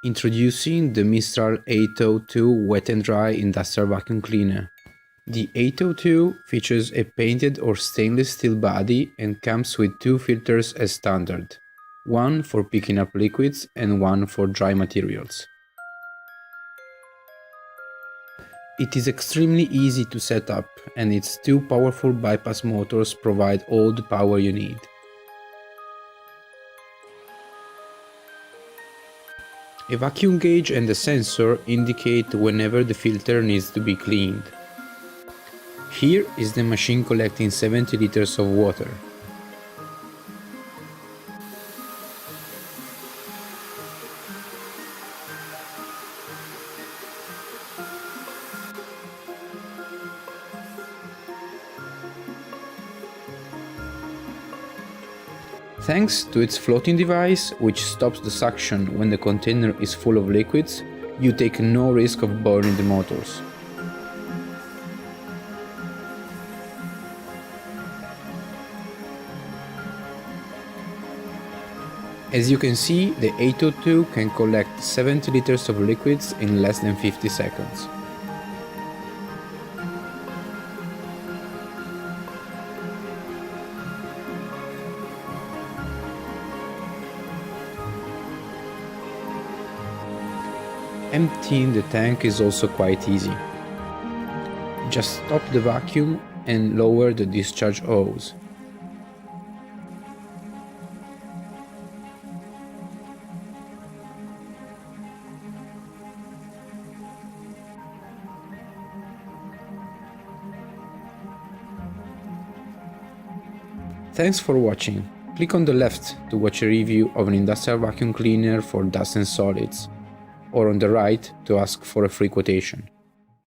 Introducing the Mistral 802 Wet and Dry Industrial Vacuum Cleaner. The 802 features a painted or stainless steel body and comes with two filters as standard, one for picking up liquids and one for dry materials. It is extremely easy to set up, and its two powerful bypass motors provide all the power you need. A vacuum gauge and a sensor indicate whenever the filter needs to be cleaned. Here is the machine collecting 70 liters of water. Thanks to its floating device, which stops the suction when the container is full of liquids, you take no risk of burning the motors. As you can see, the 802 can collect 70 liters of liquids in less than 50 seconds. Emptying the tank is also quite easy. Just stop the vacuum and lower the discharge hose. Thanks for watching. Click on the left to watch a review of an industrial vacuum cleaner for dust and solids, or on the right to ask for a free quotation.